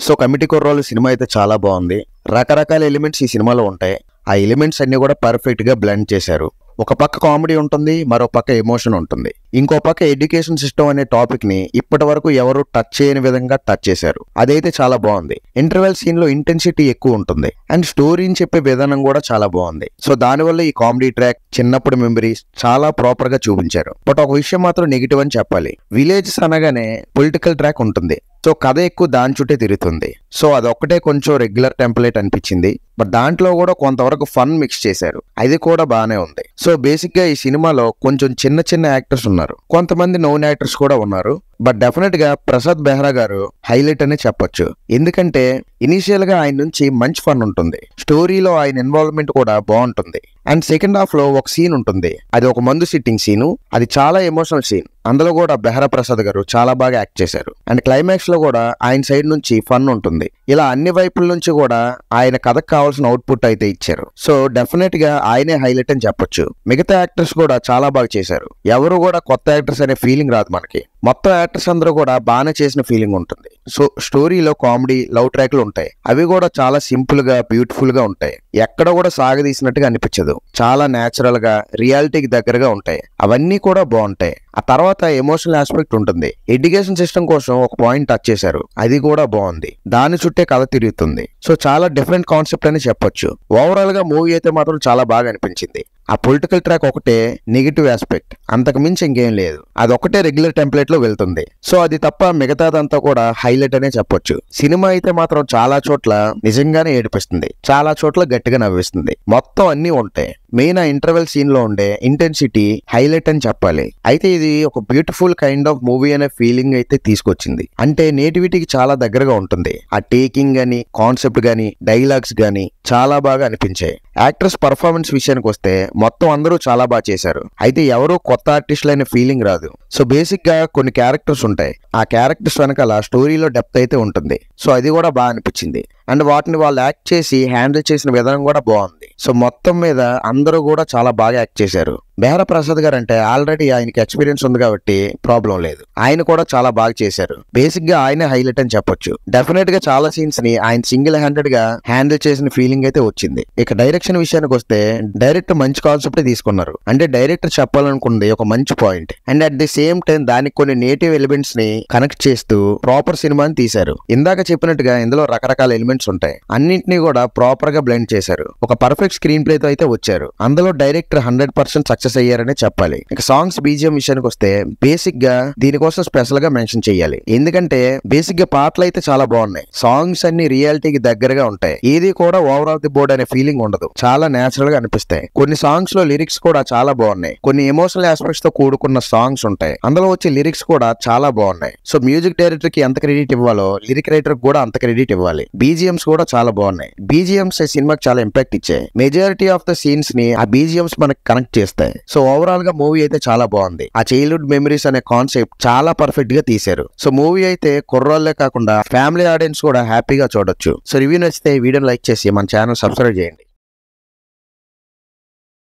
So committee కుర్రోళ్ళు cinema అయితే చాలా బాగుంది. రకరకాల ఎలిమెంట్స్ ఈ సినిమాలో ఉంటాయి. ఆ ఎలిమెంట్స్ అన్ని కూడా పర్ఫెక్ట్ గా బ్లెండ్ చేశారు. ఒక పక్క కామెడీ ఉంటుంది, మరో పక్క ఎమోషన్ ఉంటుంది. ఇంకో పక్క ఎడ్యుకేషన్ సిస్టమ్ అనే టాపిక్ ని ఇప్పటి వరకు ఎవరు టచ్ చేయని విధంగా టచ్ చేశారు. అదైతే చాలా బాగుంది. ఇంటర్వెల్ సీన్ లో ఇంటెన్సిటీ ఎక్కువ ఉంటుంది అండ్ స్టోరీని చెప్పే విధానం కూడా చాలా బాగుంది. సో దానివల్ల ఈ కామెడీ ట్రాక్, చిన్నప్పుడు మెమరీస్ చాలా ప్రాపర్ గా చూపించారు. బట్ ఒక విషయం మాత్రం నెగిటివ్ అని చెప్పాలి. విలేజెస్ అనగానే పొలిటికల్ ట్రాక్ ఉంటుంది. సో కథ ఎక్కువ దాని చుట్టే తిరుగుతుంది. సో అదొక్కటే కొంచెం రెగ్యులర్ టెంప్లెట్ అనిపించింది. బట్ దాంట్లో కూడా కొంతవరకు ఫన్ మిక్స్ చేశారు. అది కూడా బాగానే ఉంది. సో బేసిక్ గా ఈ సినిమాలో కొంచెం చిన్న చిన్న యాక్టర్స్ ఉన్నారు, కొంతమంది నోన్ యాక్టర్స్ కూడా ఉన్నారు. బట్ డెఫినెట్ గా ప్రసాద్ బెహ్రా గారు హైలైట్ అనే చెప్పొచ్చు. ఎందుకంటే ఇనీషియల్ గా ఆయన నుంచి మంచి ఫన్ ఉంటుంది. స్టోరీలో ఆయన ఇన్వాల్వ్మెంట్ కూడా బాగుంటుంది. అండ్ సెకండ్ హాఫ్ లో ఒక సీన్ ఉంటుంది, అది ఒక మందు సిట్టింగ్ సీను. అది చాలా ఎమోషనల్ సీన్. అందులో కూడా బెహ్రా ప్రసాద్ గారు చాలా బాగా యాక్ట్ చేశారు. అండ్ క్లైమాక్స్ లో కూడా ఆయన సైడ్ నుంచి ఫన్ ఉంటుంది. ఇలా అన్ని వైపుల నుంచి కూడా ఆయన కథకు కావాల్సిన అవుట్పుట్ అయితే ఇచ్చారు. సో డెఫినెట్ గా ఆయనే హైలైట్ అని చెప్పొచ్చు. మిగతా యాక్టర్స్ కూడా చాలా బాగా చేశారు. ఎవరు కూడా కొత్త యాక్టర్స్ అనే ఫీలింగ్ రాదు మనకి. మొత్తం యాక్టర్స్ అందరూ కూడా బాగానే చేసిన ఫీలింగ్ ఉంటుంది. సో స్టోరీలో కామెడీ, లవ్ ట్రాక్లు ఉంటాయి. అవి కూడా చాలా సింపుల్ గా, బ్యూటిఫుల్ గా ఉంటాయి. ఎక్కడ కూడా సాగదీసినట్టుగా అనిపించదు. చాలా నేచురల్ గా, రియాలిటీకి దగ్గరగా ఉంటాయి. అవన్నీ కూడా బాగుంటాయి. ఆ తర్వాత ఎమోషనల్ ఆస్పెక్ట్ ఉంటుంది. ఎడ్యుకేషన్ సిస్టమ్ కోసం ఒక పాయింట్ టచ్ చేశారు. అది కూడా బాగుంది. దాని చుట్టే కథ తిరుగుతుంది. సో చాలా డిఫరెంట్ కాన్సెప్ట్ అని చెప్పొచ్చు. ఓవరాల్ గా మూవీ అయితే మాత్రం చాలా బాగా అనిపించింది. ఆ పొలిటికల్ ట్రాక్ ఒకటే నెగిటివ్ ఆస్పెక్ట్, అంతకు మించి ఇంకేం లేదు. అదొకటే రెగ్యులర్ టెంప్లెట్ లో వెళ్తుంది. సో అది తప్ప మిగతాదంతా కూడా హైలైట్ అనే చెప్పొచ్చు. సినిమా అయితే మాత్రం చాలా చోట్ల నిజంగానే ఏడిపిస్తుంది, చాలా చోట్ల గట్టిగా నవ్విస్తుంది. మొత్తం అన్ని ఉంటాయి. మెయిన్ ఆ ఇంటర్వెల్ సీన్ లో ఉండే ఇంటెన్సిటీ హైలైట్ అని చెప్పాలి. అయితే ఇది ఒక బ్యూటిఫుల్ కైండ్ ఆఫ్ మూవీ అనే ఫీలింగ్ అయితే తీసుకొచ్చింది. అంటే నేటివిటీకి చాలా దగ్గరగా ఉంటుంది. ఆ టేకింగ్ గానీ, కాన్సెప్ట్ గానీ, డైలాగ్స్ గానీ చాలా బాగా అనిపించాయి. యాక్టర్స్ పర్ఫార్మెన్స్ విషయానికి వస్తే మొత్తం అందరూ చాలా బాగా చేశారు. అయితే ఎవరు కొత్త ఆర్టిస్టులు అనే ఫీలింగ్ రాదు. సో బేసిక్ గా కొన్ని క్యారెక్టర్స్ ఉంటాయి. ఆ క్యారెక్టర్స్ వెనకాల స్టోరీలో డెప్త్ అయితే ఉంటుంది. సో అది కూడా బాగా అనిపించింది. అండ్ వాటిని వాళ్ళు యాక్ట్ చేసి హ్యాండిల్ చేసిన విధానం కూడా బాగుంది. సో మొత్తం మీద అందరూ కూడా చాలా బాగా యాక్ట్ చేశారు. బెహ్రా ప్రసాద్ గారు అంటే ఆల్రెడీ ఆయనకి ఎక్స్పీరియన్స్ ఉంది కాబట్టి ప్రాబ్లం లేదు. ఆయన కూడా చాలా బాగా చేశారు. బేసిక్ గా ఆయనే హైలైట్ అని చెప్పొచ్చు. డెఫినెట్ గా చాలా సీన్స్ ని ఆయన సింగిల్ హ్యాండెడ్ గా హ్యాండిల్ చేసిన ఫీలింగ్ అయితే వచ్చింది. ఇక డైరెక్షన్ విషయానికి వస్తే డైరెక్టర్ మంచి కాన్సెప్ట్ తీసుకున్నారు. అంటే డైరెక్టర్ చెప్పాలనుకుంది ఒక మంచి point and at the same time దానికి కొన్ని నేటివ్ ఎలిమెంట్స్ ని కనెక్ట్ చేస్తూ ప్రాపర్ సినిమాని తీశారు. ఇందాక చెప్పినట్టుగా ఇందులో రకరకాల ఎలిమెంట్స్ ఉంటాయి. అన్నింటినీ కూడా ప్రాపర్ గా బ్లెండ్ చేశారు. ఒక పర్ఫెక్ట్ స్క్రీన్ ప్లే తో అయితే వచ్చారు. అందులో డైరెక్టర్ 100% సక్సెస్ అయ్యారనే చెప్పాలి. ఇక సాంగ్స్, బీజిఎం విషయానికి వస్తే బేసిక్ గా దీనికోసం స్పెషల్ గా మెన్షన్ చేయాలి. ఎందుకంటే బేసిక్ గా పాటలు అయితే చాలా బాగున్నాయి. సాంగ్స్ అన్ని రియాలిటీకి దగ్గరగా ఉంటాయి. ఏది కూడా ఓవర్ ఆఫ్ ది బోర్డ్ అనే ఫీలింగ్ ఉండదు. చాలా నేచురల్ గా అనిపిస్తాయి. కొన్ని సాంగ్స్ లో లిరిక్స్ కూడా చాలా బాగున్నాయి. కొన్ని ఎమోషనల్ ఆస్పెక్ట్స్ తో కూడుకున్న సాంగ్స్ ఉంటాయి. అందులో వచ్చే లిరిక్స్ కూడా చాలా బాగున్నాయి. సో మ్యూజిక్ డైరెక్టర్ కి ఎంత క్రెడిట్ ఇవ్వాలో లిరిక్ రైటర్ కూడా అంత క్రెడిట్ ఇవ్వాలి. బీజిఎంస్ కూడా చాలా బాగున్నాయి. బీజిఎంస్ సినిమాకి చాలా ఇంపాక్ట్ ఇచ్చాయి. మెజారిటీ ఆఫ్ ద సీన్స్ ని ఆ బీజిఎంస్ మనకి కనెక్ట్ చేస్తాయి. సో ఓవరాల్ గా మూవీ అయితే చాలా బాగుంది. ఆ చైల్డ్హుడ్ మెమరీస్ అనే కాన్సెప్ట్ చాలా పర్ఫెక్ట్ గా తీశారు. సో మూవీ అయితే కుర్రోళ్లే కాకుండా ఫ్యామిలీ ఆడియన్స్ కూడా హ్యాపీగా చూడొచ్చు. సో రివ్యూ నచ్చితే వీడియోని లైక్ చేసి మన ఛానల్ సబ్స్క్రైబ్ చేయండి.